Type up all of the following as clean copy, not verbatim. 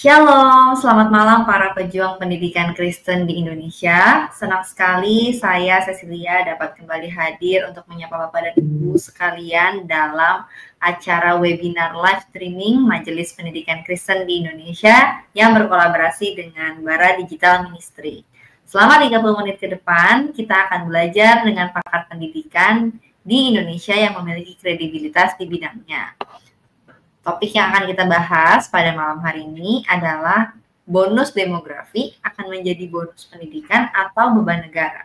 Shalom, selamat malam para pejuang pendidikan Kristen di Indonesia. Senang sekali saya Cecilia dapat kembali hadir untuk menyapa Bapak dan Ibu sekalian dalam acara webinar live streaming Majelis Pendidikan Kristen di Indonesia yang berkolaborasi dengan Bara Digital Ministry. Selama 30 menit ke depan, kita akan belajar dengan pakar pendidikan di Indonesia yang memiliki kredibilitas di bidangnya. Topik yang akan kita bahas pada malam hari ini adalah bonus demografi akan menjadi bonus pendidikan atau beban negara.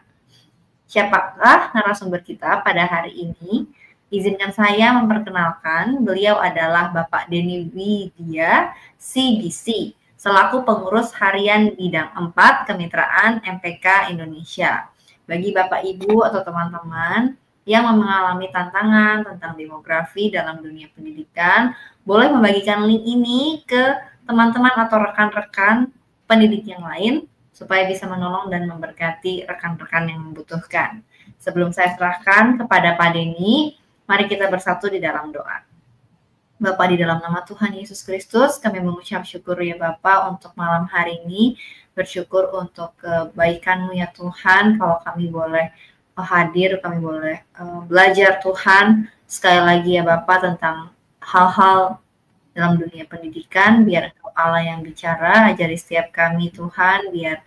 Siapakah narasumber kita pada hari ini? Izinkan saya memperkenalkan, beliau adalah Bapak Denny Widya, CBC, selaku pengurus harian bidang 4 Kemitraan MPK Indonesia. Bagi Bapak Ibu atau teman-teman yang mengalami tantangan tentang demografi dalam dunia pendidikan, boleh membagikan link ini ke teman-teman atau rekan-rekan pendidik yang lain supaya bisa menolong dan memberkati rekan-rekan yang membutuhkan. Sebelum saya serahkan kepada Pak Denny, mari kita bersatu di dalam doa. Bapa, di dalam nama Tuhan Yesus Kristus, kami mengucap syukur ya Bapa untuk malam hari ini. Bersyukur untuk kebaikan-Mu ya Tuhan, kalau kami boleh hadir, kami boleh belajar Tuhan. Sekali lagi ya Bapa tentang hal-hal dalam dunia pendidikan, biar Allah yang bicara, ajari setiap kami Tuhan, biar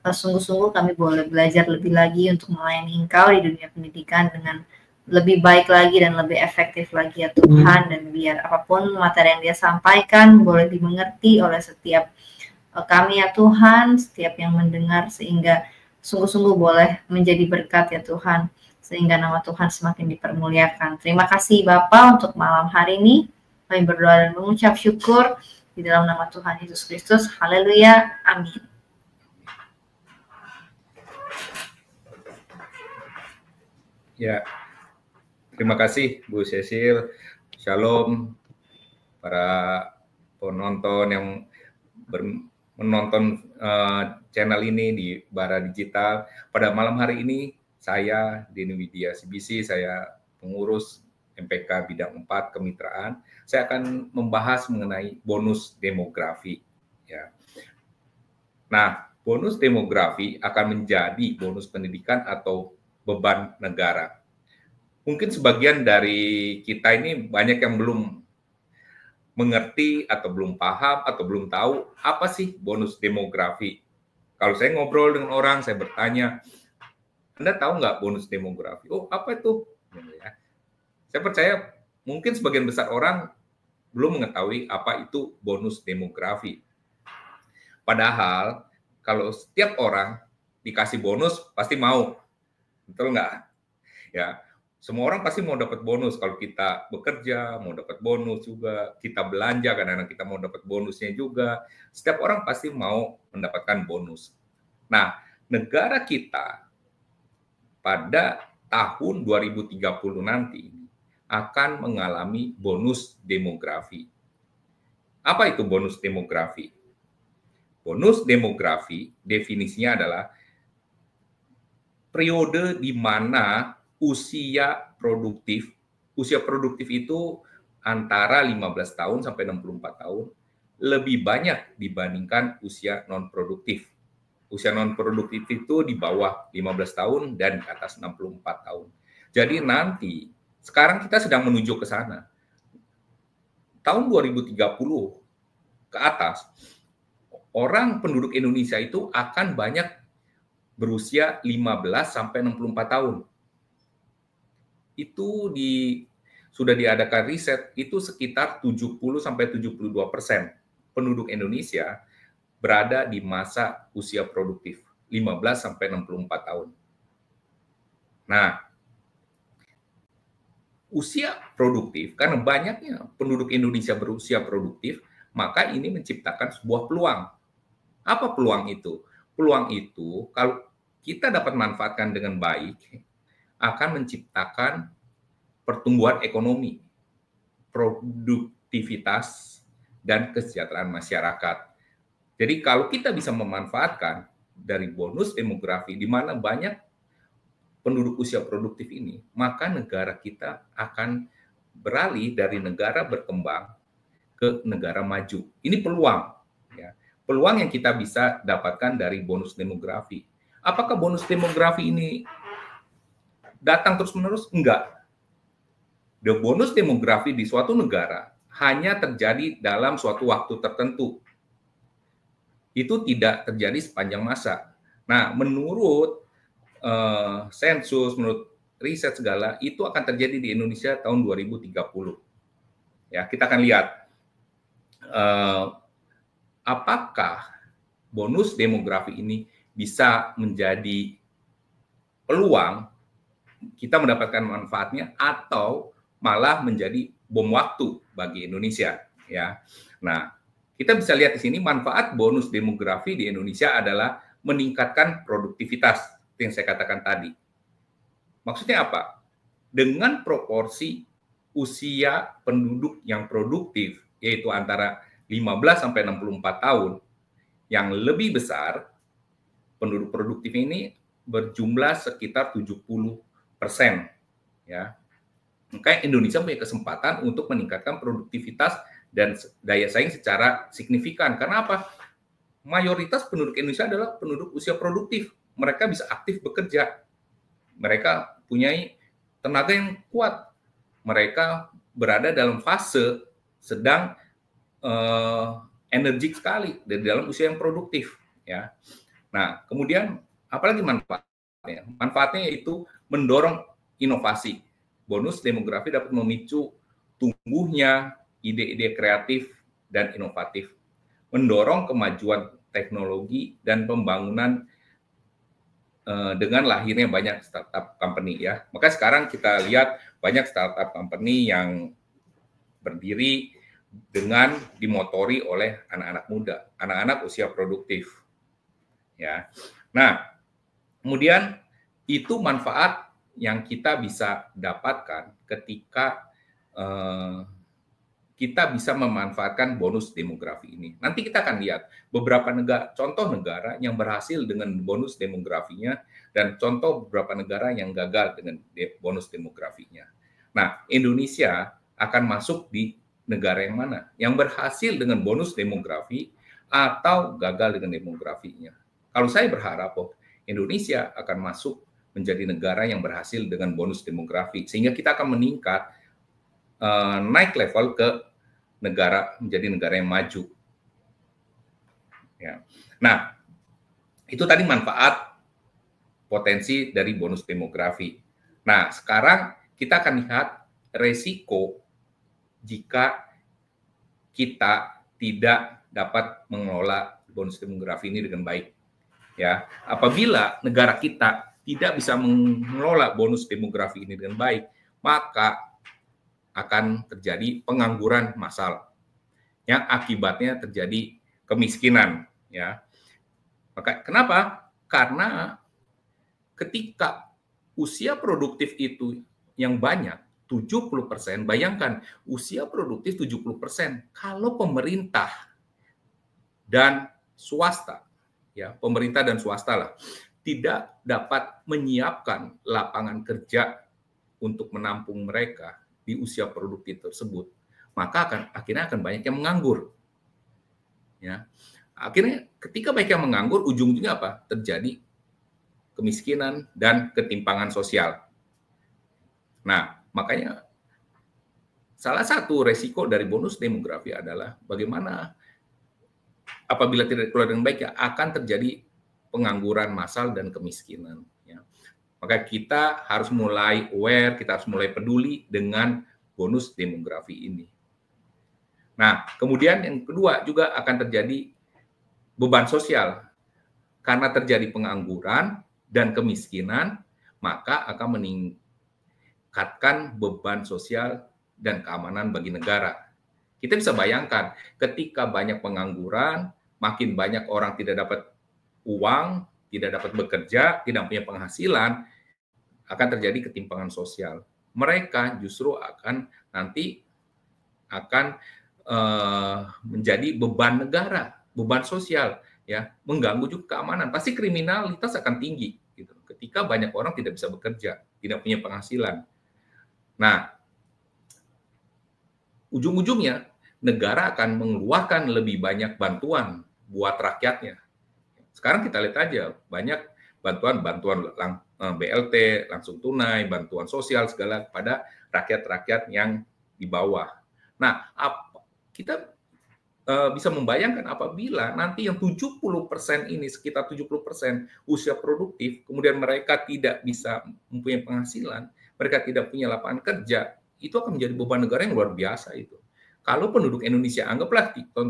sungguh-sungguh kami boleh belajar lebih lagi untuk melayani Engkau di dunia pendidikan dengan lebih baik lagi dan lebih efektif lagi ya Tuhan, dan biar apapun materi yang Dia sampaikan boleh dimengerti oleh setiap kami ya Tuhan, setiap yang mendengar, sehingga sungguh-sungguh boleh menjadi berkat ya Tuhan, sehingga nama Tuhan semakin dipermuliakan. Terima kasih Bapa untuk malam hari ini. Kami berdoa dan mengucap syukur di dalam nama Tuhan Yesus Kristus. Haleluya. Amin. Ya, terima kasih Bu Cecil. Shalom para penonton yang menonton channel ini di Bara Digital. Pada malam hari ini saya Denny Widya CBC, saya pengurus MPK bidang 4 Kemitraan. Saya akan membahas mengenai bonus demografi ya. Nah, bonus demografi akan menjadi bonus pendidikan atau beban negara. Mungkin sebagian dari kita ini banyak yang belum mengerti atau belum paham atau belum tahu apa sih bonus demografi. Kalau saya ngobrol dengan orang, saya bertanya, Anda tahu nggak bonus demografi? Oh, apa itu? Saya percaya mungkin sebagian besar orang belum mengetahui apa itu bonus demografi. Padahal kalau setiap orang dikasih bonus pasti mau, betul nggak? Ya, semua orang pasti mau dapat bonus. Kalau kita bekerja mau dapat bonus juga, kita belanja kadang-kadang kita mau dapat bonusnya juga. Setiap orang pasti mau mendapatkan bonus. Nah, negara kita pada tahun 2030 nanti akan mengalami bonus demografi. Apa itu bonus demografi? Bonus demografi definisinya adalah periode di mana usia produktif itu antara 15 tahun sampai 64 tahun lebih banyak dibandingkan usia non-produktif. Usia non-produktif itu di bawah 15 tahun dan di atas 64 tahun. Jadi nanti, sekarang kita sedang menuju ke sana. Tahun 2030 ke atas, orang penduduk Indonesia itu akan banyak berusia 15 sampai 64 tahun. Itu sudah diadakan riset, itu sekitar 70 sampai 72% penduduk Indonesia berada di masa usia produktif, 15 sampai 64 tahun. Nah, usia produktif, karena banyaknya penduduk Indonesia berusia produktif, maka ini menciptakan sebuah peluang. Apa peluang itu? Peluang itu, kalau kita dapat manfaatkan dengan baik, akan menciptakan pertumbuhan ekonomi, produktivitas, dan kesejahteraan masyarakat. Jadi kalau kita bisa memanfaatkan dari bonus demografi, di mana banyak penduduk usia produktif ini, maka negara kita akan beralih dari negara berkembang ke negara maju. Ini peluang. Ya. peluang yang kita bisa dapatkan dari bonus demografi. Apakah bonus demografi ini datang terus-menerus? Enggak. The bonus demografi di suatu negara hanya terjadi dalam suatu waktu tertentu. Itu tidak terjadi sepanjang masa. Nah, menurut sensus, menurut riset segala, itu akan terjadi di Indonesia tahun 2030. Ya, kita akan lihat apakah bonus demografi ini bisa menjadi peluang kita mendapatkan manfaatnya atau malah menjadi bom waktu bagi Indonesia, ya. Nah, kita bisa lihat di sini manfaat bonus demografi di Indonesia adalah meningkatkan produktivitas yang saya katakan tadi. Maksudnya apa? Dengan proporsi usia penduduk yang produktif, yaitu antara 15 sampai 64 tahun, yang lebih besar, penduduk produktif ini berjumlah sekitar 70%, ya. Maka Indonesia punya kesempatan untuk meningkatkan produktivitas dan daya saing secara signifikan. Karena apa? Mayoritas penduduk Indonesia adalah penduduk usia produktif. Mereka bisa aktif bekerja. Mereka punya tenaga yang kuat. Mereka berada dalam fase sedang energik sekali dari dalam usia yang produktif. Ya. Nah, kemudian apalagi manfaatnya? Manfaatnya yaitu mendorong inovasi. Bonus demografi dapat memicu tumbuhnya ide-ide kreatif dan inovatif, mendorong kemajuan teknologi dan pembangunan dengan lahirnya banyak startup company, ya. Maka sekarang kita lihat banyak startup company yang berdiri dengan dimotori oleh anak-anak muda, anak-anak usia produktif, ya. Nah, kemudian itu manfaat yang kita bisa dapatkan ketika kita bisa memanfaatkan bonus demografi ini. Nanti kita akan lihat beberapa negara, contoh negara yang berhasil dengan bonus demografinya dan contoh beberapa negara yang gagal dengan bonus demografinya. Nah, Indonesia akan masuk di negara yang mana? Yang berhasil dengan bonus demografi atau gagal dengan demografinya. Kalau saya berharap Indonesia akan masuk menjadi negara yang berhasil dengan bonus demografi, sehingga kita akan meningkat, naik level ke negara, menjadi negara yang maju. Ya. Nah, itu tadi manfaat potensi dari bonus demografi. Nah, sekarang kita akan lihat resiko jika kita tidak dapat mengelola bonus demografi ini dengan baik. Ya, apabila negara kita tidak bisa mengelola bonus demografi ini dengan baik, maka akan terjadi pengangguran massal yang akibatnya terjadi kemiskinan, ya. Maka kenapa? Karena ketika usia produktif itu yang banyak 70%, bayangkan usia produktif 70%, kalau pemerintah dan swasta, ya, pemerintah dan swasta lah, tidak dapat menyiapkan lapangan kerja untuk menampung mereka di usia produktif tersebut, maka akhirnya akan banyak yang menganggur. Ya. Akhirnya ketika banyak yang menganggur, ujung-ujungnya apa? Terjadi kemiskinan dan ketimpangan sosial. Nah, makanya salah satu resiko dari bonus demografi adalah bagaimana apabila tidak dikelola dengan baik, ya, akan terjadi pengangguran massal dan kemiskinan. Ya. Maka kita harus mulai aware, kita harus mulai peduli dengan bonus demografi ini. Nah, kemudian yang kedua juga akan terjadi beban sosial. Karena terjadi pengangguran dan kemiskinan, maka akan meningkatkan beban sosial dan keamanan bagi negara. Kita bisa bayangkan, ketika banyak pengangguran, makin banyak orang tidak dapat uang, tidak dapat bekerja, tidak punya penghasilan, akan terjadi ketimpangan sosial. Mereka justru akan nanti akan menjadi beban negara, beban sosial, ya, mengganggu juga keamanan. Pasti kriminalitas akan tinggi, gitu. Ketika banyak orang tidak bisa bekerja, tidak punya penghasilan. Nah, ujung-ujungnya negara akan mengeluarkan lebih banyak bantuan buat rakyatnya. Sekarang kita lihat aja banyak bantuan BLT, langsung tunai, bantuan sosial segala pada rakyat-rakyat yang di bawah. Nah, kita bisa membayangkan apabila nanti yang 70% ini, sekitar 70% usia produktif, kemudian mereka tidak bisa mempunyai penghasilan, mereka tidak punya lapangan kerja, itu akan menjadi beban negara yang luar biasa itu. Kalau penduduk Indonesia, anggaplah di tahun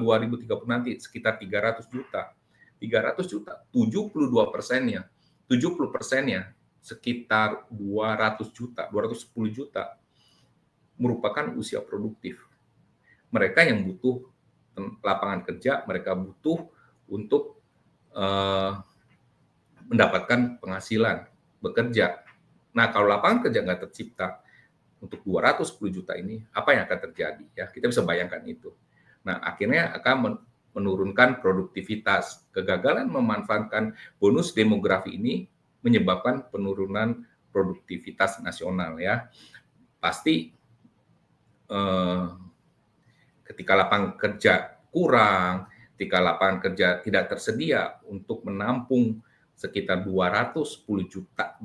2030 nanti sekitar 300 juta, 72%-nya, 70%-nya sekitar 200 juta, 210 juta merupakan usia produktif. Mereka yang butuh lapangan kerja, mereka butuh untuk mendapatkan penghasilan, bekerja. Nah, kalau lapangan kerja nggak tercipta untuk 210 juta ini, apa yang akan terjadi? Ya, kita bisa bayangkan itu. Nah, akhirnya akan menurunkan produktivitas. Kegagalan memanfaatkan bonus demografi ini menyebabkan penurunan produktivitas nasional. Ya, pasti ketika lapangan kerja kurang, ketika lapangan kerja tidak tersedia untuk menampung sekitar 210 juta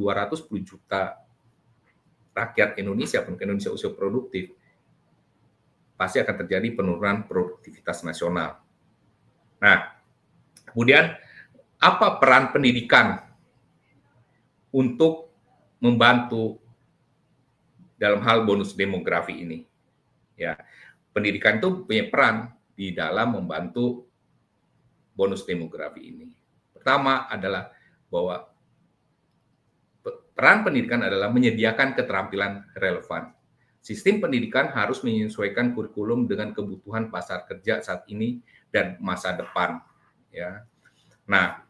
rakyat Indonesia, penduduk Indonesia usia produktif, pasti akan terjadi penurunan produktivitas nasional. Nah, kemudian apa peran pendidikan untuk membantu dalam hal bonus demografi ini? Ya, pendidikan itu punya peran di dalam membantu bonus demografi ini. Pertama adalah bahwa peran pendidikan adalah menyediakan keterampilan relevan. Sistem pendidikan harus menyesuaikan kurikulum dengan kebutuhan pasar kerja saat ini dan masa depan. Ya. Nah,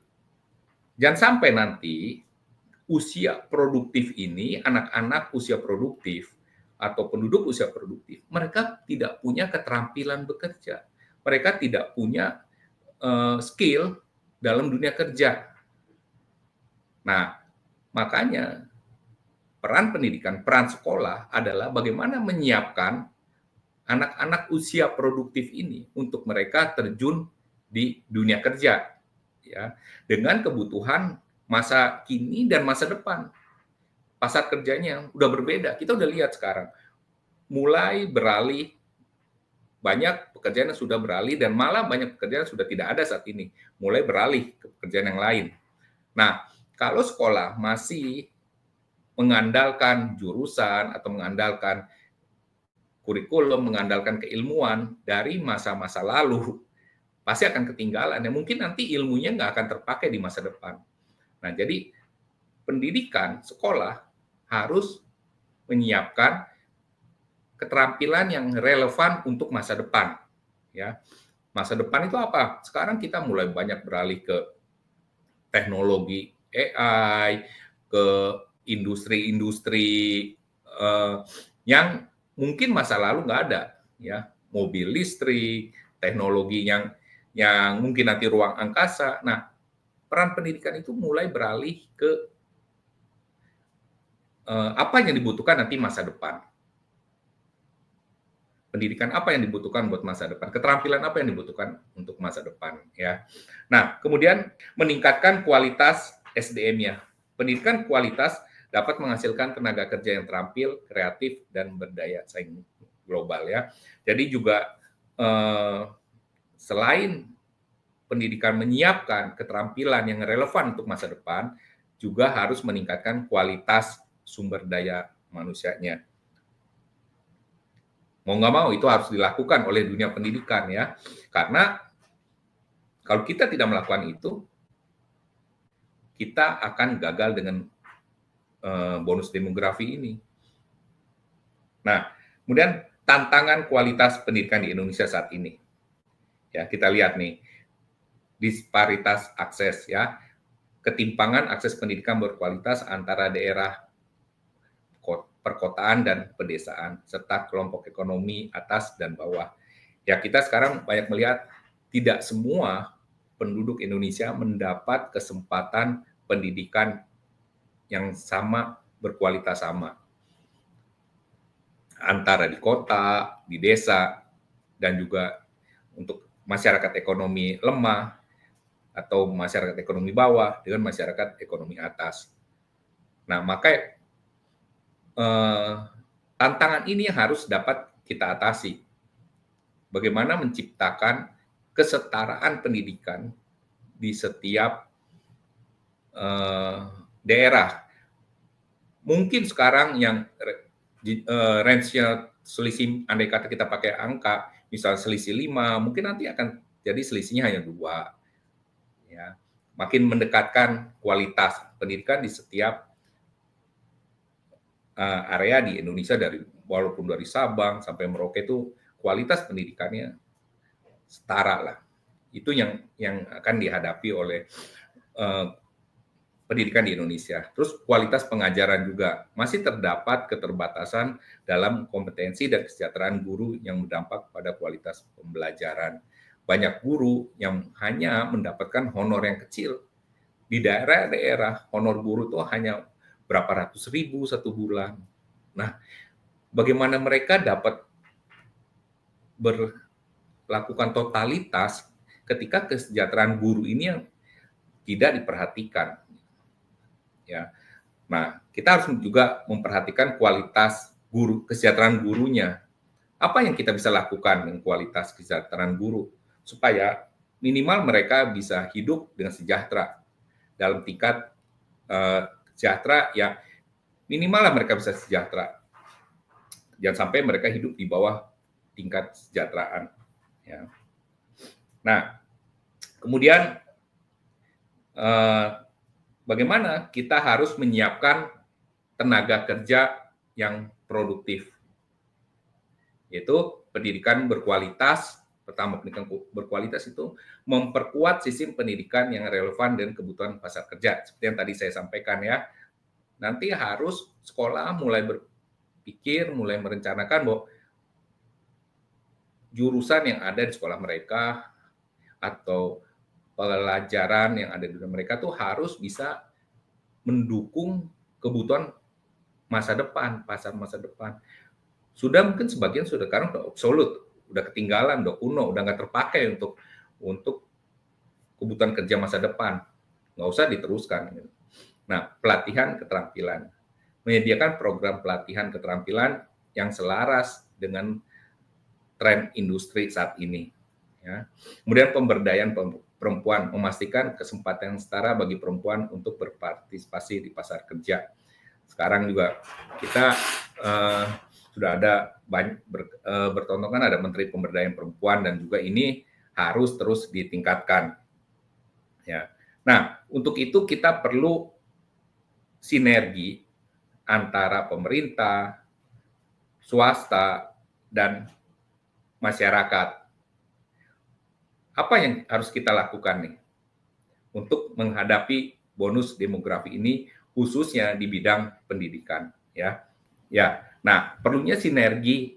jangan sampai nanti usia produktif ini, anak-anak usia produktif atau penduduk usia produktif, mereka tidak punya keterampilan bekerja. Mereka tidak punya skill dalam dunia kerja. Nah, makanya peran pendidikan, peran sekolah adalah bagaimana menyiapkan anak-anak usia produktif ini untuk mereka terjun di dunia kerja, ya, dengan kebutuhan masa kini dan masa depan. Pasar kerjanya udah berbeda. Kita udah lihat sekarang, mulai beralih, banyak pekerjaan yang sudah beralih dan malah banyak pekerjaan yang sudah tidak ada saat ini, mulai beralih ke pekerjaan yang lain. Nah, kalau sekolah masih mengandalkan jurusan atau mengandalkan kurikulum, mengandalkan keilmuan dari masa-masa lalu, pasti akan ketinggalan. Dan mungkin nanti ilmunya nggak akan terpakai di masa depan. Nah, jadi pendidikan, sekolah harus menyiapkan keterampilan yang relevan untuk masa depan. Ya, masa depan itu apa? Sekarang kita mulai banyak beralih ke teknologi AI, ke industri-industri yang mungkin masa lalu nggak ada, ya, mobil listrik, teknologi yang mungkin nanti ruang angkasa. Nah, peran pendidikan itu mulai beralih ke apa yang dibutuhkan nanti masa depan. Pendidikan apa yang dibutuhkan buat masa depan? Keterampilan apa yang dibutuhkan untuk masa depan, ya. Nah, kemudian meningkatkan kualitas SDM-nya. Pendidikan kualitas dapat menghasilkan tenaga kerja yang terampil, kreatif, dan berdaya saing global, ya. Jadi juga selain pendidikan menyiapkan keterampilan yang relevan untuk masa depan, juga harus meningkatkan kualitas sumber daya manusianya. Mau nggak mau itu harus dilakukan oleh dunia pendidikan, ya. Karena kalau kita tidak melakukan itu, kita akan gagal dengan bonus demografi ini. Nah, kemudian tantangan kualitas pendidikan di Indonesia saat ini. Ya, kita lihat nih, disparitas akses, ya. Ketimpangan akses pendidikan berkualitas antara daerah perkotaan dan pedesaan, serta kelompok ekonomi atas dan bawah. Ya, kita sekarang banyak melihat tidak semua penduduk Indonesia mendapat kesempatan pendidikan yang sama, berkualitas sama. Antara di kota, di desa, dan juga untuk masyarakat ekonomi lemah atau masyarakat ekonomi bawah dengan masyarakat ekonomi atas. Nah, maka tantangan ini harus dapat kita atasi. Bagaimana menciptakan kesetaraan pendidikan di setiap daerah. Mungkin sekarang yang range-nya selisih, andai kata kita pakai angka, misal selisih 5, mungkin nanti akan jadi selisihnya hanya 2. Ya. Makin mendekatkan kualitas pendidikan di setiap area di Indonesia, walaupun dari Sabang sampai Merauke itu kualitas pendidikannya setara lah. Itu yang akan dihadapi oleh pendidikan di Indonesia. Terus kualitas pengajaran juga masih terdapat keterbatasan dalam kompetensi dan kesejahteraan guru yang berdampak pada kualitas pembelajaran. Banyak guru yang hanya mendapatkan honor yang kecil. Di daerah-daerah honor guru itu hanya berapa ratus ribu satu bulan. Nah, bagaimana mereka dapat melakukan totalitas ketika kesejahteraan guru ini yang tidak diperhatikan. Ya, nah kita harus juga memperhatikan kualitas guru, kesejahteraan gurunya. Apa yang kita bisa lakukan dengan kualitas kesejahteraan guru supaya minimal mereka bisa hidup dengan sejahtera dalam tingkat sejahtera ya minimal lah mereka bisa sejahtera. Jangan sampai mereka hidup di bawah tingkat kesejahteraan. Ya. Nah, kemudian bagaimana kita harus menyiapkan tenaga kerja yang produktif, yaitu pendidikan berkualitas. Pertama, pendidikan berkualitas itu memperkuat sistem pendidikan yang relevan dan kebutuhan pasar kerja. Seperti yang tadi saya sampaikan ya, nanti harus sekolah mulai berpikir, mulai merencanakan bahwa jurusan yang ada di sekolah mereka atau pelajaran yang ada di mereka tuh harus bisa mendukung kebutuhan masa depan, pasar masa depan. Sudah mungkin sebagian sudah sekarang udah absolut, udah ketinggalan, udah kuno, udah nggak terpakai untuk kebutuhan kerja masa depan. Nggak usah diteruskan. Nah, pelatihan keterampilan. Menyediakan program pelatihan keterampilan yang selaras dengan tren industri saat ini. Ya. Kemudian pemberdayaan perempuan, memastikan kesempatan yang setara bagi perempuan untuk berpartisipasi di pasar kerja. Sekarang juga kita sudah ada banyak bertontonkan ada Menteri Pemberdayaan Perempuan dan juga ini harus terus ditingkatkan. Ya. Nah, untuk itu kita perlu sinergi antara pemerintah, swasta, dan masyarakat. Apa yang harus kita lakukan nih untuk menghadapi bonus demografi ini khususnya di bidang pendidikan ya. Ya. Nah, perlunya sinergi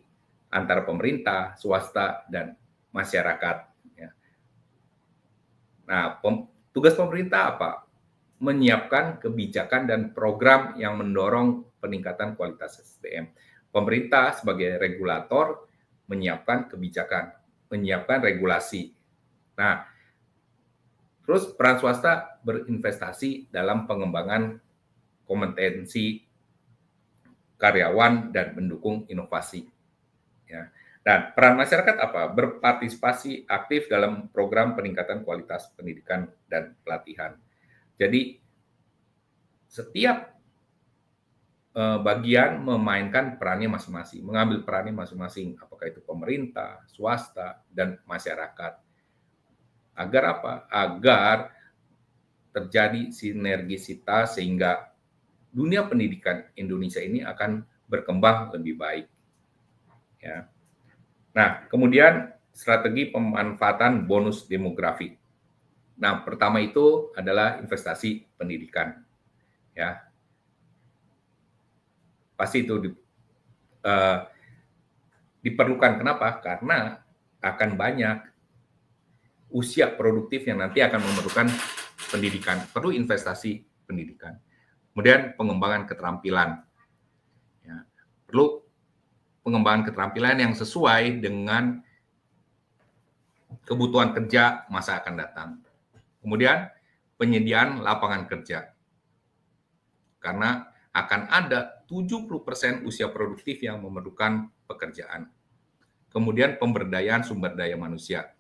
antara pemerintah, swasta dan masyarakat ya. Nah, tugas pemerintah apa? Menyiapkan kebijakan dan program yang mendorong peningkatan kualitas SDM. Pemerintah sebagai regulator menyiapkan kebijakan, menyiapkan regulasi. Nah, terus peran swasta berinvestasi dalam pengembangan kompetensi karyawan dan mendukung inovasi. Ya. Dan peran masyarakat apa? Berpartisipasi aktif dalam program peningkatan kualitas pendidikan dan pelatihan. Jadi setiap bagian memainkan perannya masing-masing, mengambil perannya masing-masing, apakah itu pemerintah, swasta, dan masyarakat. Agar apa? Agar terjadi sinergisitas sehingga dunia pendidikan Indonesia ini akan berkembang lebih baik. Ya. Nah, kemudian strategi pemanfaatan bonus demografi. Nah, pertama itu adalah investasi pendidikan. Ya. Pasti itu diperlukan. Kenapa? Karena akan banyak usia produktif yang nanti akan memerlukan pendidikan. Perlu investasi pendidikan. Kemudian pengembangan keterampilan. Ya. Perlu pengembangan keterampilan yang sesuai dengan kebutuhan kerja masa akan datang. Kemudian penyediaan lapangan kerja. Karena akan ada 70% usia produktif yang memerlukan pekerjaan. Kemudian pemberdayaan sumber daya manusia.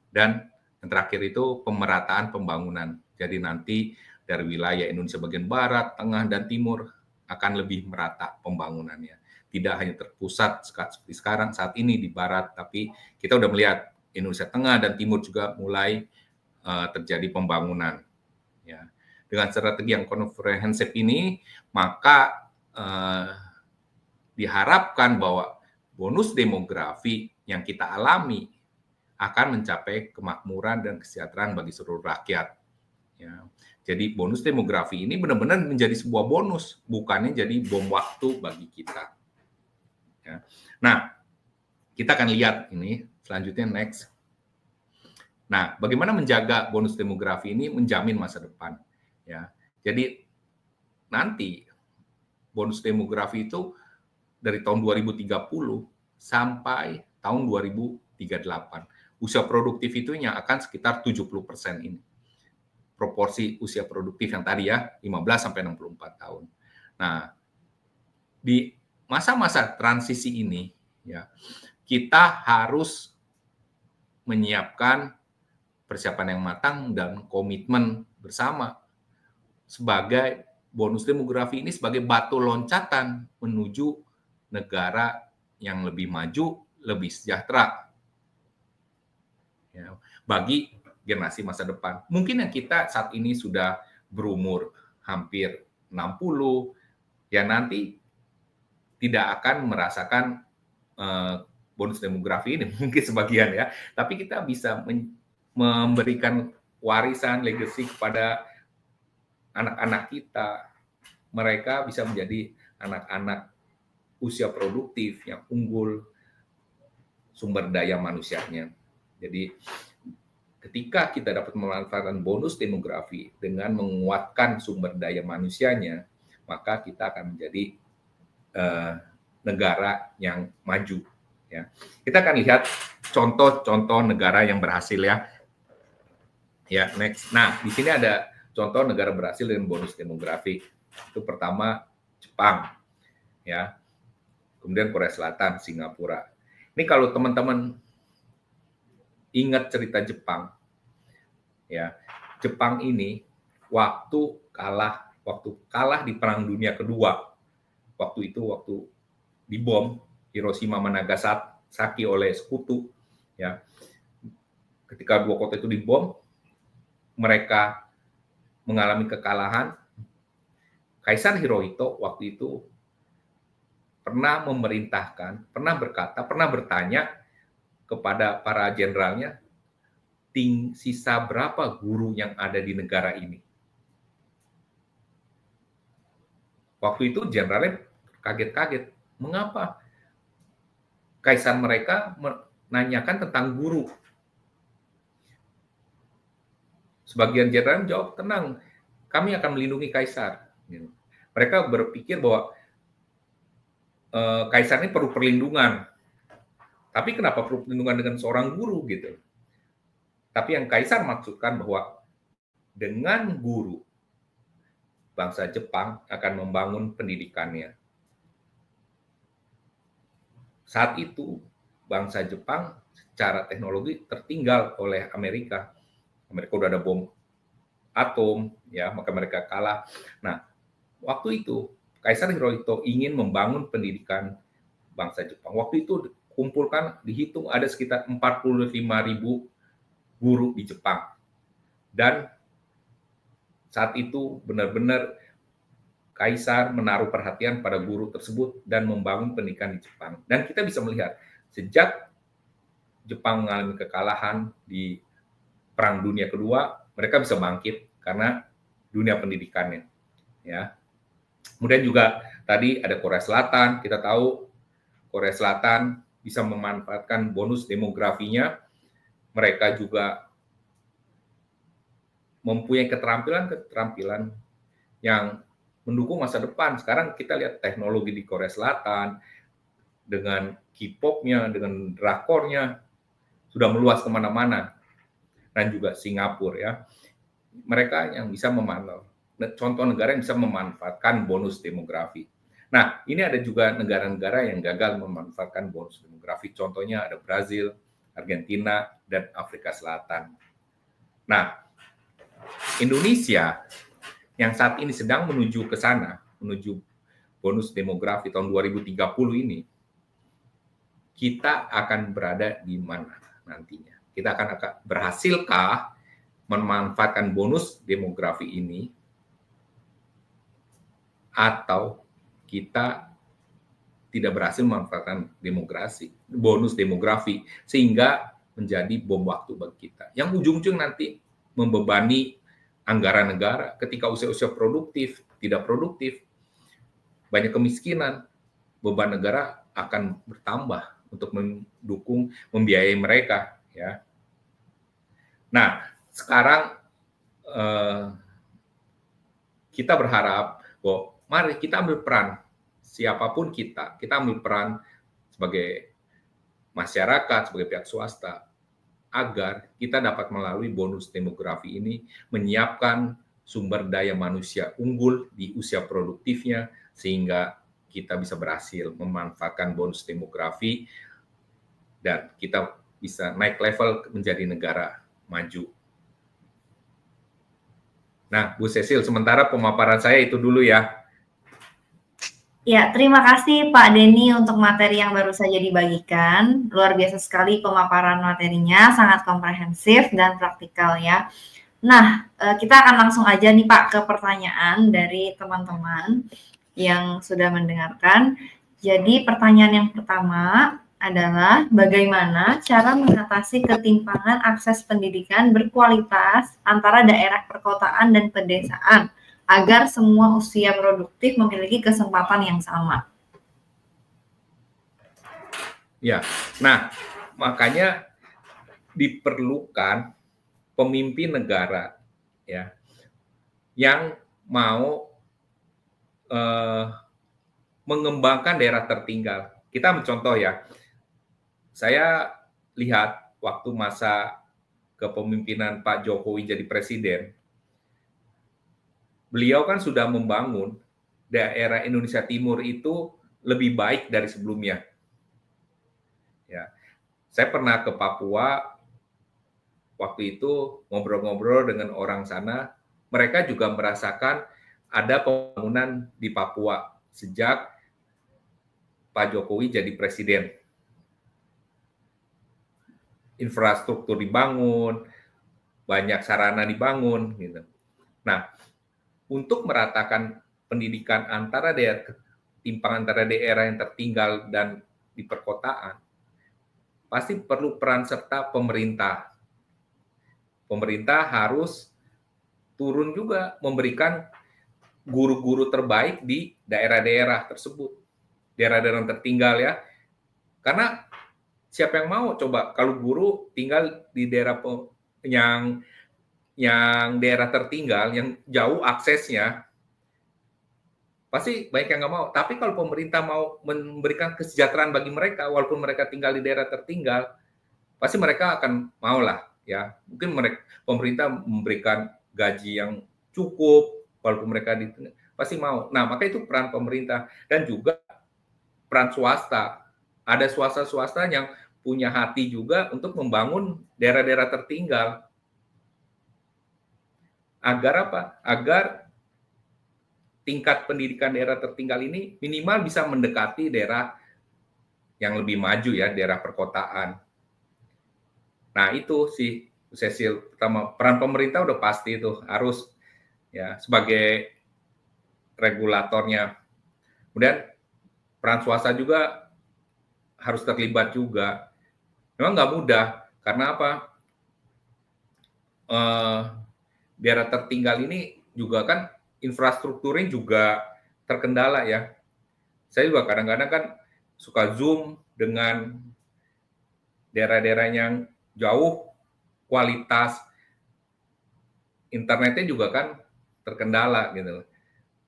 Dan yang terakhir itu pemerataan pembangunan. Jadi nanti dari wilayah Indonesia bagian barat, tengah, dan timur akan lebih merata pembangunannya. Tidak hanya terpusat seperti sekarang saat ini di barat, tapi kita udah melihat Indonesia tengah dan timur juga mulai terjadi pembangunan. Ya. Dengan strategi yang komprehensif ini, maka diharapkan bahwa bonus demografi yang kita alami akan mencapai kemakmuran dan kesejahteraan bagi seluruh rakyat. Ya. Jadi bonus demografi ini benar-benar menjadi sebuah bonus, bukannya jadi bom waktu bagi kita. Ya. Nah, kita akan lihat ini selanjutnya next. Nah, bagaimana menjaga bonus demografi ini menjamin masa depan? Ya, jadi nanti bonus demografi itu dari tahun 2030 sampai tahun 2038. Usia produktif itu yang akan sekitar 70% ini. Proporsi usia produktif yang tadi ya, 15 sampai 64 tahun. Nah, di masa-masa transisi ini ya, kita harus menyiapkan persiapan yang matang dan komitmen bersama sebagai bonus demografi ini sebagai batu loncatan menuju negara yang lebih maju, lebih sejahtera ya, bagi generasi masa depan. Mungkin yang kita saat ini sudah berumur hampir 60, ya nanti tidak akan merasakan bonus demografi ini, mungkin sebagian ya, tapi kita bisa memberikan warisan, legacy kepada anak-anak kita. Mereka bisa menjadi anak-anak usia produktif yang unggul sumber daya manusianya. Jadi ketika kita dapat memanfaatkan bonus demografi dengan menguatkan sumber daya manusianya, maka kita akan menjadi negara yang maju. Ya. Kita akan lihat contoh-contoh negara yang berhasil ya. Ya, next. Nah, di sini ada contoh negara berhasil dengan bonus demografi. Itu pertama Jepang, ya. Kemudian Korea Selatan, Singapura. Ini kalau teman-teman ingat cerita Jepang, ya. Jepang ini waktu kalah di Perang Dunia Kedua. Waktu dibom Hiroshima Nagasaki oleh sekutu, ya. Ketika dua kota itu dibom, mereka mengalami kekalahan. Kaisar Hirohito waktu itu pernah bertanya kepada para jenderalnya, sisa berapa guru yang ada di negara ini. Waktu itu jenderalnya kaget-kaget. Mengapa? Kaisar mereka menanyakan tentang guru. Sebagian jenderal jawab, tenang, kami akan melindungi kaisar. Mereka berpikir bahwa kaisar ini perlu perlindungan. Tapi kenapa perlu perlindungan dengan seorang guru gitu? Tapi yang kaisar maksudkan bahwa dengan guru, bangsa Jepang akan membangun pendidikannya. Saat itu, bangsa Jepang secara teknologi tertinggal oleh Amerika. Mereka udah ada bom atom, ya, maka mereka kalah. Nah, waktu itu Kaisar Hirohito ingin membangun pendidikan bangsa Jepang. Waktu itu dihitung ada sekitar 45.000 guru di Jepang. Dan saat itu benar-benar Kaisar menaruh perhatian pada guru tersebut dan membangun pendidikan di Jepang. Dan kita bisa melihat sejak Jepang mengalami kekalahan di Perang Dunia Kedua, mereka bisa bangkit karena dunia pendidikannya. Ya. Kemudian juga tadi ada Korea Selatan. Kita tahu Korea Selatan bisa memanfaatkan bonus demografinya. Mereka juga mempunyai keterampilan yang mendukung masa depan. Sekarang kita lihat teknologi di Korea Selatan dengan K-pop-nya, dengan drakornya, sudah meluas kemana-mana, dan juga Singapura ya. Mereka yang bisa contoh negara yang bisa memanfaatkan bonus demografi. Nah, ini ada juga negara-negara yang gagal memanfaatkan bonus demografi. Contohnya ada Brazil, Argentina, dan Afrika Selatan. Nah, Indonesia yang saat ini sedang menuju ke sana, menuju bonus demografi tahun 2030 ini, kita akan berada di mana nantinya? Kita akan berhasilkah memanfaatkan bonus demografi ini, atau kita tidak berhasil memanfaatkan bonus demografi, sehingga menjadi bom waktu bagi kita. Yang ujung-ujung nanti membebani anggaran negara ketika usia-usia produktif, tidak produktif, banyak kemiskinan, beban negara akan bertambah untuk mendukung, membiayai mereka. Ya. Nah, sekarang kita berharap bahwa mari kita ambil peran, siapapun kita ambil peran sebagai masyarakat, sebagai pihak swasta, agar kita dapat melalui bonus demografi ini menyiapkan sumber daya manusia unggul di usia produktifnya, sehingga kita bisa berhasil memanfaatkan bonus demografi dan kita bisa naik level menjadi negara maju. Nah, Bu Cecil, sementara pemaparan saya itu dulu ya. Ya, terima kasih Pak Denny untuk materi yang baru saja dibagikan. Luar biasa sekali pemaparan materinya, sangat komprehensif dan praktikal ya. Nah, kita akan langsung aja nih Pak ke pertanyaan dari teman-teman yang sudah mendengarkan. Jadi pertanyaan yang pertama adalah bagaimana cara mengatasi ketimpangan akses pendidikan berkualitas antara daerah perkotaan dan pedesaan agar semua usia produktif memiliki kesempatan yang sama. Ya, nah makanya diperlukan pemimpin negara ya yang mau mengembangkan daerah tertinggal. Kita mencontoh ya, saya lihat waktu masa kepemimpinan Pak Jokowi jadi presiden, beliau kan sudah membangun daerah Indonesia Timur itu lebih baik dari sebelumnya. Ya, saya pernah ke Papua, waktu itu ngobrol-ngobrol dengan orang sana, mereka juga merasakan ada pembangunan di Papua sejak Pak Jokowi jadi presiden. Infrastruktur dibangun, banyak sarana dibangun, gitu. Nah, untuk meratakan pendidikan timpang antara daerah yang tertinggal dan di perkotaan, pasti perlu peran serta pemerintah. Pemerintah harus turun juga memberikan guru-guru terbaik di daerah-daerah tersebut, daerah-daerah yang tertinggal ya. Karena siapa yang mau coba kalau guru tinggal di daerah yang daerah tertinggal, yang jauh aksesnya, pasti banyak yang nggak mau. Tapi kalau pemerintah mau memberikan kesejahteraan bagi mereka, walaupun mereka tinggal di daerah tertinggal, pasti mereka akan mau lah ya. Mungkin pemerintah memberikan gaji yang cukup, walaupun mereka pasti mau. Nah, maka itu peran pemerintah dan juga peran swasta. Ada swasta-swasta yang punya hati juga untuk membangun daerah-daerah tertinggal. Agar apa? Agar tingkat pendidikan daerah tertinggal ini minimal bisa mendekati daerah yang lebih maju ya, daerah perkotaan. Nah, itu sih Cecil, pertama peran pemerintah udah pasti itu harus ya sebagai regulatornya. Kemudian peran swasta juga harus terlibat juga. Memang nggak mudah, karena apa? Daerah tertinggal ini juga kan infrastrukturnya juga terkendala ya. Saya juga kadang-kadang kan suka Zoom dengan daerah-daerah yang jauh, kualitas internetnya juga kan terkendala gitu.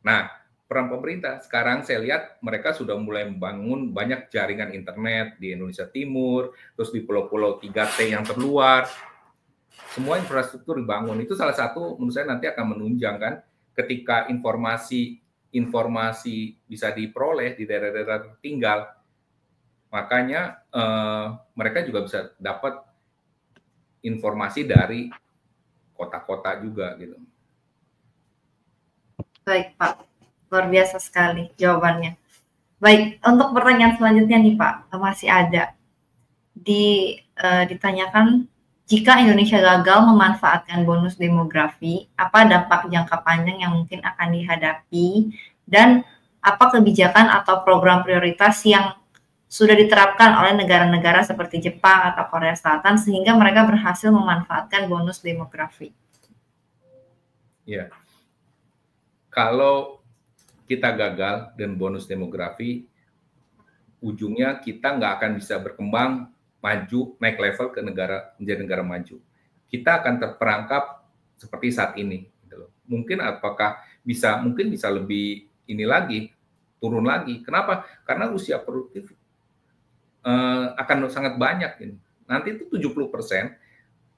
Nah, peran pemerintah. Sekarang saya lihat mereka sudah mulai membangun banyak jaringan internet di Indonesia Timur, terus di pulau-pulau 3T yang terluar. Semua infrastruktur dibangun. Itu salah satu menurut saya nanti akan menunjang kan ketika informasi bisa diperoleh di daerah-daerah tertinggal. Makanya mereka juga bisa dapat informasi dari kota-kota juga gitu. Baik Pak, luar biasa sekali jawabannya. Baik, untuk pertanyaan selanjutnya nih Pak, masih ada. Ditanyakan, jika Indonesia gagal memanfaatkan bonus demografi, apa dampak jangka panjang yang mungkin akan dihadapi, dan apa kebijakan atau program prioritas yang sudah diterapkan oleh negara-negara seperti Jepang atau Korea Selatan sehingga mereka berhasil memanfaatkan bonus demografi? Ya, kalau kita gagal dan bonus demografi, ujungnya kita nggak akan bisa berkembang, maju, naik level ke menjadi negara maju. Kita akan terperangkap seperti saat ini. Gitu loh. Mungkin bisa lebih ini lagi, turun lagi. Kenapa? Karena usia produktif akan sangat banyak ini. Nanti itu 70%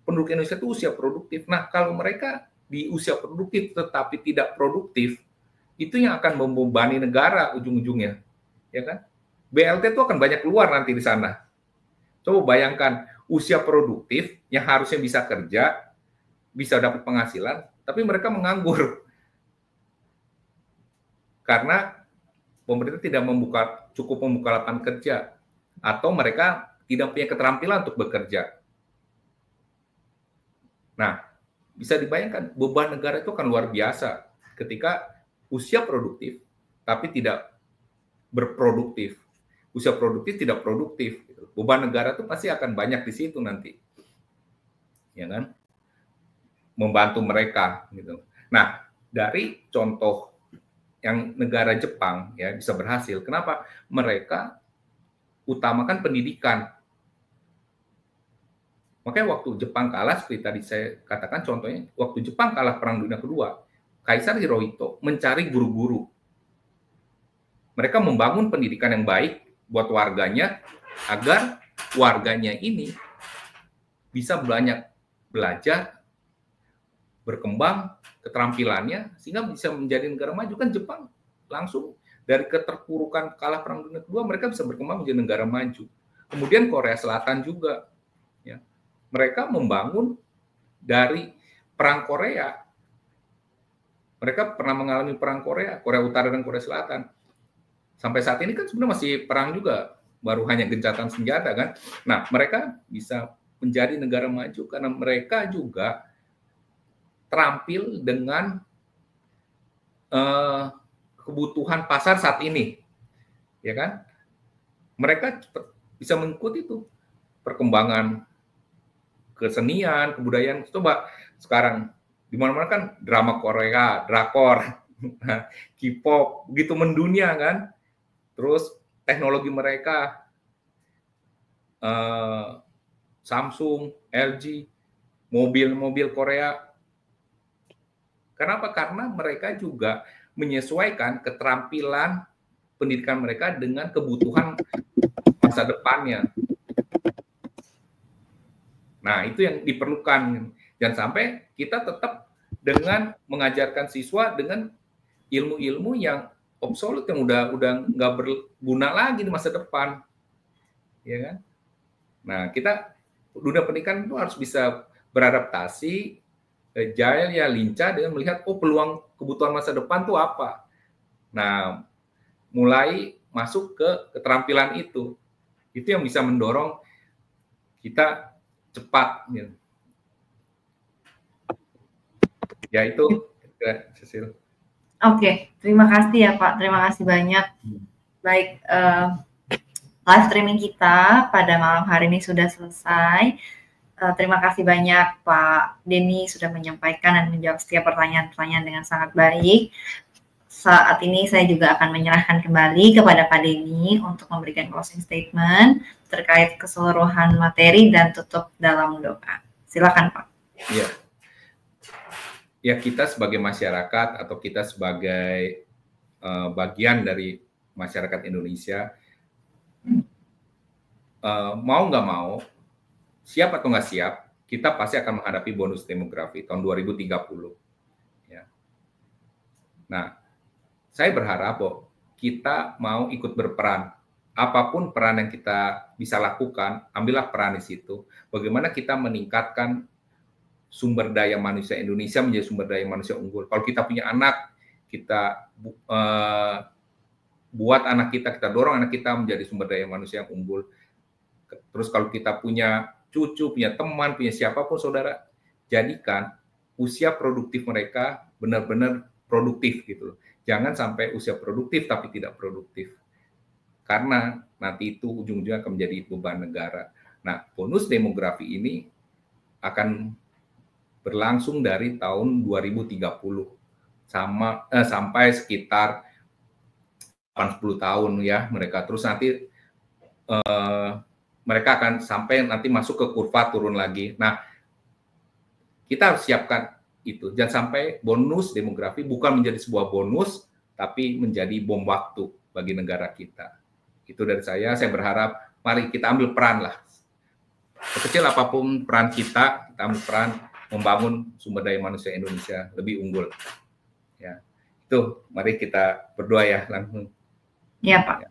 penduduk Indonesia itu usia produktif. Nah, kalau mereka di usia produktif tetapi tidak produktif, itu yang akan membebani negara ujung-ujungnya, ya kan? BLT itu akan banyak keluar nanti di sana. Coba bayangkan usia produktif yang harusnya bisa kerja, bisa dapat penghasilan, tapi mereka menganggur karena pemerintah tidak cukup membuka lapangan kerja, atau mereka tidak punya keterampilan untuk bekerja. Nah, bisa dibayangkan beban negara itu akan luar biasa ketika usia produktif tapi tidak berproduktif. Usia produktif tidak produktif. Beban negara itu pasti akan banyak di situ nanti. Ya kan? Membantu mereka gitu. Nah, dari contoh yang negara Jepang ya bisa berhasil. Kenapa? Mereka utamakan pendidikan. Makanya waktu Jepang kalah, seperti tadi saya katakan contohnya, waktu Jepang kalah Perang Dunia Kedua, Kaisar Hirohito mencari guru-guru. Mereka membangun pendidikan yang baik buat warganya, agar warganya ini bisa banyak belajar, berkembang keterampilannya, sehingga bisa menjadi negara maju. Kan Jepang langsung dari keterpurukan kalah Perang Dunia Kedua, mereka bisa berkembang menjadi negara maju. Kemudian Korea Selatan juga. Ya. Mereka membangun dari Perang Korea. Mereka pernah mengalami Perang Korea Utara dan Korea Selatan. Sampai saat ini kan sebenarnya masih perang juga, baru hanya gencatan senjata kan. Nah, mereka bisa menjadi negara maju karena mereka juga terampil dengan kebutuhan pasar saat ini, ya kan? Mereka bisa mengikuti itu perkembangan kesenian, kebudayaan. Coba sekarang di mana-mana kan drama Korea, drakor, K-pop, begitu mendunia kan. Terus teknologi mereka, Samsung, LG, mobil-mobil Korea. Kenapa? Karena mereka juga menyesuaikan keterampilan pendidikan mereka dengan kebutuhan masa depannya. Nah, itu yang diperlukan. Jangan sampai kita tetap dengan mengajarkan siswa dengan ilmu-ilmu yang obsolete, yang udah nggak berguna lagi di masa depan, ya kan? Nah, kita dunia pendidikan itu harus bisa beradaptasi, agile ya, lincah dengan melihat peluang kebutuhan masa depan itu apa. Nah, mulai masuk ke keterampilan itu yang bisa mendorong kita cepat. Gitu. Ya itu, Cecil. Oke, terima kasih ya Pak, terima kasih banyak. Baik, live streaming kita pada malam hari ini sudah selesai. Terima kasih banyak Pak Denny sudah menyampaikan dan menjawab setiap pertanyaan-pertanyaan dengan sangat baik. Saat ini saya juga akan menyerahkan kembali kepada Pak Denny untuk memberikan closing statement terkait keseluruhan materi dan tutup dalam doa. Silakan Pak. Ya, kita sebagai masyarakat atau kita sebagai bagian dari masyarakat Indonesia, mau nggak mau, siap atau nggak siap, kita pasti akan menghadapi bonus demografi tahun 2030. Ya. Nah, saya berharap bahwa kita mau ikut berperan. Apapun peran yang kita bisa lakukan, ambillah peran di situ. Bagaimana kita meningkatkan sumber daya manusia Indonesia menjadi sumber daya manusia unggul. Kalau kita punya anak, kita buat anak kita dorong anak kita menjadi sumber daya manusia yang unggul. Terus kalau kita punya cucu, punya teman, punya siapapun saudara, jadikan usia produktif mereka benar-benar produktif gitu loh. Jangan sampai usia produktif tapi tidak produktif. Karena nanti itu ujung-ujungnya akan menjadi beban negara. Nah, bonus demografi ini akan berlangsung dari tahun 2030 sampai sekitar 80 tahun ya mereka. Terus nanti mereka akan sampai nanti masuk ke kurva turun lagi. Nah, kita harus siapkan itu. Jangan sampai bonus demografi bukan menjadi sebuah bonus, tapi menjadi bom waktu bagi negara kita. Itu dari saya berharap mari kita ambil peran lah. Sekecil apapun peran kita ambil peran membangun sumber daya manusia Indonesia lebih unggul. Ya, itu mari kita berdoa ya langsung. Ya, Pak. Ya.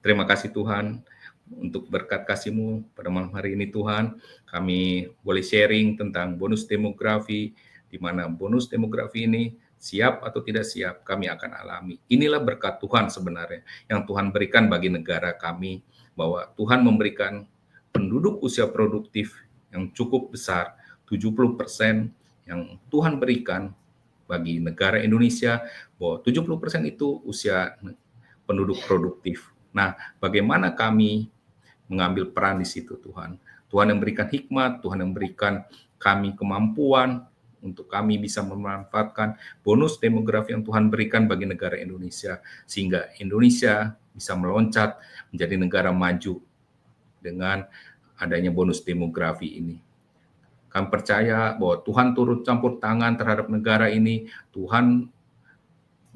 Terima kasih Tuhan untuk berkat kasih-Mu pada malam hari ini Tuhan. Kami boleh sharing tentang bonus demografi, di mana bonus demografi ini siap atau tidak siap kami akan alami. Inilah berkat Tuhan sebenarnya yang Tuhan berikan bagi negara kami, bahwa Tuhan memberikan penduduk usia produktif yang cukup besar, 70% yang Tuhan berikan bagi negara Indonesia, bahwa 70% itu usia penduduk produktif. Nah, bagaimana kami mengambil peran di situ Tuhan? Tuhan yang berikan hikmat, Tuhan yang berikan kami kemampuan untuk kami bisa memanfaatkan bonus demografi yang Tuhan berikan bagi negara Indonesia, sehingga Indonesia bisa meloncat menjadi negara maju dengan adanya bonus demografi ini. Kami percaya bahwa Tuhan turut campur tangan terhadap negara ini, Tuhan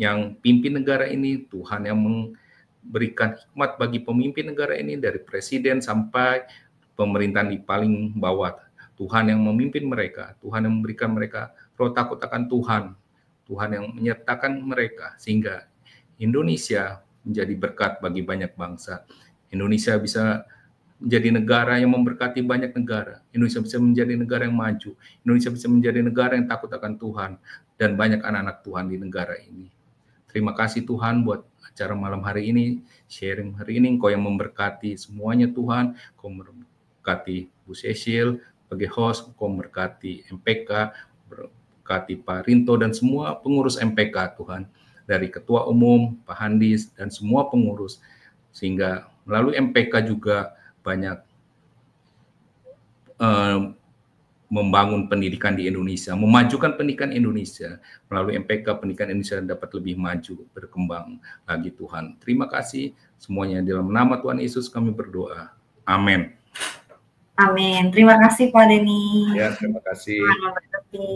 yang pimpin negara ini, Tuhan yang memberikan hikmat bagi pemimpin negara ini dari presiden sampai pemerintahan di paling bawah. Tuhan yang memimpin mereka, Tuhan yang memberikan mereka roh takut akan Tuhan, Tuhan yang menyertakan mereka sehingga Indonesia menjadi berkat bagi banyak bangsa. Indonesia bisa menjadi negara yang memberkati banyak negara. Indonesia bisa menjadi negara yang maju. Indonesia bisa menjadi negara yang takut akan Tuhan dan banyak anak-anak Tuhan di negara ini. Terima kasih Tuhan buat acara malam hari ini, sharing hari ini. Engkau yang memberkati semuanya Tuhan. Engkau memberkati Bu Cecil sebagai host, Engkau memberkati MPK, berkati Pak Rinto dan semua pengurus MPK Tuhan. Dari Ketua Umum, Pak Handis, dan semua pengurus. Sehingga melalui MPK juga banyak membangun pendidikan di Indonesia, memajukan pendidikan Indonesia. Melalui MPK, pendidikan Indonesia dapat lebih maju, berkembang lagi Tuhan. Terima kasih semuanya. Dalam nama Tuhan Yesus kami berdoa. Amin. Amin. Terima kasih Pak Denny. Ya, terima kasih. Tuhan memberkati.